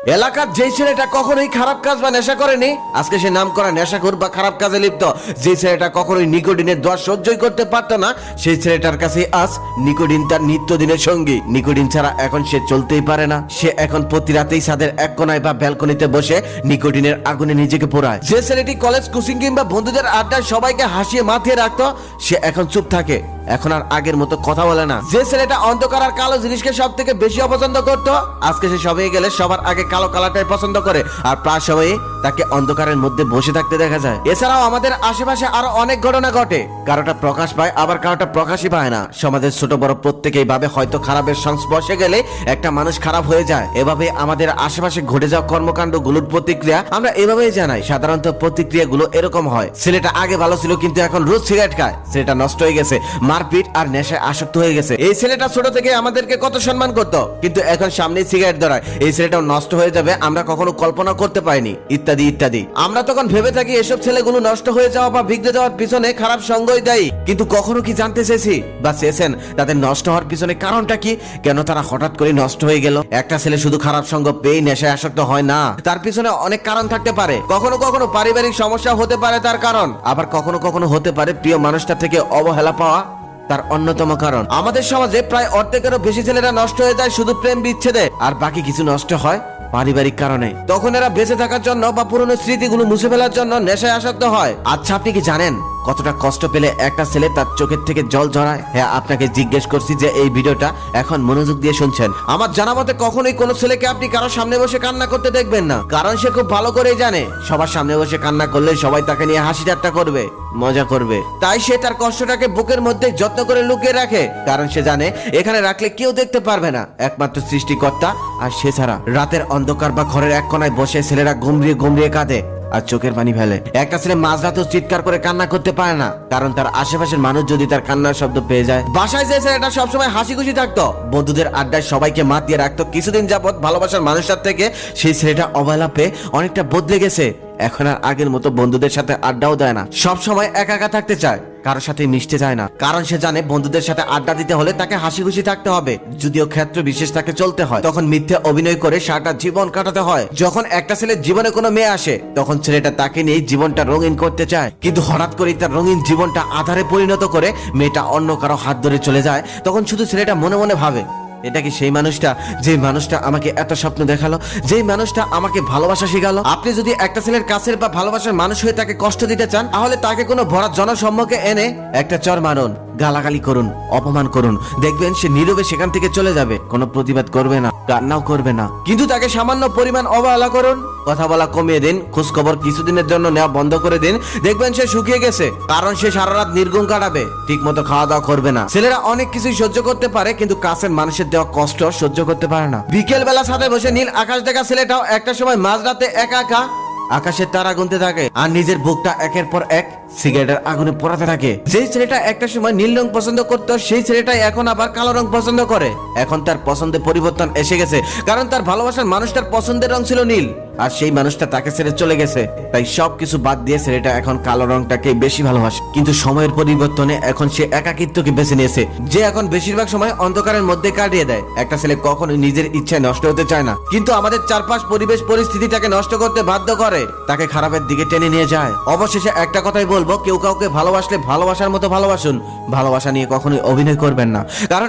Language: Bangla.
এলাকার যেই ছেলেটা কখনোই খারাপ কাজ বা নেশা করেনি, আজকে সে নাম করা নেশাখোর বা খারাপ কাজে লিপ্ত। যে ছেলেটা কখনোই নিকোটিনের দোয়া সহ্যই করতে পারতো না, সেই ছেলেটার কাছে আজ নিকোটিন তার নিত্যদিনের সঙ্গী। নিকোটিন ছাড়া এখন সে চলতেই পারে না। সে এখন প্রতি রাতেই ছাদের এক কোনায় বা ব্যালকনিতে বসে নিকোটিনের আগুনে নিজেকে পোড়ায়। যে ছেলেটি কলেজ, কোচিং কিংবা বন্ধুদের আড্ডায় সবাইকে হাসিয়ে মাথিয়ে রাখতো, সে এখন চুপ থাকে, এখন আর আগের মতো কথা বলে না। যে ছেলেটা অন্ধকার আর কালো জিনিসকে সব থেকে বেশি অপছন্দ করতো, আজকে সে সবাই গেলে সবার আগে কালো কালারটাই পছন্দ করে, আর প্রায় সময়ে তাকে অন্ধকারের মধ্যে বসে থাকতে দেখা যায়। এছাড়াও আমাদের আশেপাশে আরো অনেক ঘটনা ঘটে, কারোটা প্রকাশ পায় আবার কারোটা প্রকাশই পায় না। সমাজের ছোট বড় প্রত্যেকেই ভাবে হয়তো খারাপের সংস্পর্শে গেলে একটা মানুষ খারাপ হয়ে যায়। এভাবে আমাদের আশেপাশে ঘটে যাওয়া কর্মকাণ্ডগুলোর প্রতিক্রিয়া আমরা এভাবেই জানাই। সাধারণত প্রতিক্রিয়াগুলো এরকম হয়: ছেলেটা আগে ভালো ছিল কিন্তু এখন রোজ সিগারেট খায়, ছেলেটা নষ্ট হয়ে গেছে, মারপিট আর নেশায় আসক্ত হয়ে গেছে। এই ছেলেটা ছোট থেকে আমাদেরকে কত সম্মান করতো, কিন্তু এখন সামনে সিগারেট ধরায়, এই ছেলেটাও নষ্ট হয়ে যাবে, আমরা কখনো কল্পনা করতে পারিনি, ইত্যাদি ইত্যাদি। আমরা তখন ভেবে থাকি এসব ছেলেগুলো নষ্ট হয়ে যাওয়া বা বিগড়ে যাওয়ার পিছনে খারাপ সঙ্গই দায়ী। কিন্তু কখনো কি জানতে চেয়েছি বা চেয়েছেন তাদের নষ্ট হওয়ার পিছনে কারণটা কি? কেন তারা হঠাৎ করে নষ্ট হয়ে গেল? একটা ছেলে শুধু খারাপ সঙ্গ পেয়ে নেশায় আসক্ত হয় না, তার পিছনে অনেক কারণ থাকতে পারে। কখনো কখনো পারিবারিক সমস্যা হতে পারে তার কারণ, আবার কখনো কখনো হতে পারে প্রিয় মানুষটা থেকে অবহেলা পাওয়া তার অন্যতম কারণ। আমাদের সমাজে প্রায় অর্ধেকেরও বেশি ছেলেরা নষ্ট হয়ে যায় শুধু প্রেম বিচ্ছেদে, আর বাকি কিছু নষ্ট হয় পারিবারিক কারণে। তখন এরা বেঁচে থাকার জন্য বা পুরনো স্মৃতিগুলো মুছে ফেলার জন্য নেশায় আসক্ত হয়। আচ্ছা, আপনি কি জানেন কতটা কষ্ট পেলে একটা ছেলে তার চোখের থেকে জল ঝরায়? হ্যাঁ, আপনাকে জিজ্ঞেস করছি যে এই ভিডিওটা এখন মনোযোগ দিয়ে শুনছেন। আমার জানা মতে কখনোই কোনো ছেলেকে আপনি কারোর সামনে বসে কান্না করতে দেখবেন না, কারণ সে খুব ভালো করেই জানে সবার সামনে বসে কান্না করলে সবাই তাকে নিয়ে হাসি ঠাট্টা করবে, মজা করবে। তাই সে তার কষ্টটাকে বুকের মধ্যে যত্ন করে লুকিয়ে রাখে, কারণ সে জানে এখানে রাখলে কেউ দেখতে পারবে না, একমাত্র সৃষ্টিকর্তা আর সে ছাড়া। রাতের অন্ধকার বা ঘরের এক কোনায় বসে ছেলেরা ঘুমড়িয়ে ঘুমড়িয়ে কাঁদে আর চোখের পানি ফেলে। একটা ছেলে মাঝরাতেও চিৎকার করে কান্না করতে পারে না, কারণ তার আশেপাশের মানুষ যদি তার কান্নার শব্দ পেয়ে যায়। বাসায় যে ছেলেটা সবসময় হাসি খুশি থাকতো, বন্ধুদের আড্ডায় সবাইকে মাতিয়ে রাখতো, কিছুদিন যাবত ভালোবাসার মানুষটার থেকে সেই ছেলেটা অবহেলা পেয়ে অনেকটা বদলে গেছে। এখন আর আগের মতো বন্ধুদের সাথে আড্ডাও দেয় না, সব সময় একা একা থাকতে চায়, কারোর সাথে মিশতে চায় না, কারণ সে জানে বন্ধুদের সাথে আড্ডা দিতে হলে তাকে হাসি খুশি থাকতে হবে। যদিও ক্ষেত্র বিশেষ তাকে চলতে হয়, তখন মিথ্যে অভিনয় করে সারাটা জীবন কাটাতে হয়। যখন একটা ছেলের জীবনে কোনো মেয়ে আসে, তখন ছেলেটা তাকে নিয়ে জীবনটা রঙিন করতে চায়, কিন্তু হঠাৎ করে তার রঙিন জীবনটা আধারে পরিণত করে মেয়েটা অন্য কারো হাত ধরে চলে যায়। তখন শুধু ছেলেটা মনে মনে ভাবে, এটা কি সেই মানুষটা, যে মানুষটা আমাকে এত স্বপ্ন দেখালো, যেই মানুষটা আমাকে ভালোবাসা শিখালো? আপনি যদি একটা ছেলের কাছের বা ভালোবাসার মানুষ হয়ে তাকে কষ্ট দিতে চান, তাহলে তাকে কোনো ভরা জনসম্মুখে এনে একটা চর মারুন, গালাগালি করুন, অপমান করুন, দেখবেন সে নীরবে সেখান থেকে চলে যাবে, কোনো প্রতিবাদ করবে না, কান্নাও করবে না। কিন্তু তাকে সামান্য পরিমাণ অবহেলা করুন, কথা বলা কমিয়ে দিন, খোঁজ খবর কিছুদিনের জন্য নেওয়া বন্ধ করে দিন, দেখবেন সে শুকিয়ে গেছে, কারণ সে সারা রাত নির্ঘুম কাটাবে, ঠিক মতো খাওয়া দাওয়া করবে না। ছেলেরা অনেক কিছুই সহ্য করতে পারে, কিন্তু কাছের মানুষের দেওয়া কষ্ট সহ্য করতে পারে না। বিকেল বেলা ছাদে বসে নীল আকাশ দেখা ছেলেটাও একটা সময় মাঝরাতে একা একা আকাশের তারা গুনতে থাকে আর নিজের বুকটা একের পর এক সিগারেটের আগুনে পোড়াতে থাকে। যেই ছেলেটা একটা সময় নীল রং পছন্দ করতো, সেই ছেলেটাই এখন আবার কালো রং পছন্দ করে। এখন তার পছন্দে পরিবর্তন এসে গেছে, কারণ তার ভালোবাসার মানুষটার পছন্দের রং ছিল নীল, আর সেই মানুষটা তাকে ছেড়ে চলে গেছে। তাই সবকিছু বাদ দিয়ে ছেলেটা এখন কালো রংটাকে বেশি ভালোবাসে। কিন্তু সময়ের পরিবর্তনে এখন সে একাকিত্বকে বেছে নিয়েছে, যে এখন বেশিরভাগ সময় অন্ধকারের মধ্যে কাটিয়ে দেয়। একটা ছেলে কখনোই নিজের ইচ্ছায় নষ্ট হতে চায় না, কিন্তু আমাদের চারপাশ পরিবেশ পরিস্থিতি তাকে নষ্ট করতে বাধ্য করে, তাকে খারাপের দিকে টেনে নিয়ে যায়। অবশেষে একটা কথাই বলবো, কেউ কাউকে ভালোবাসলে ভালোবাসার মতো ভালোবাসুন, ভালোবাসা নিয়ে কখনোই অভিনয় করবেন না, কারণ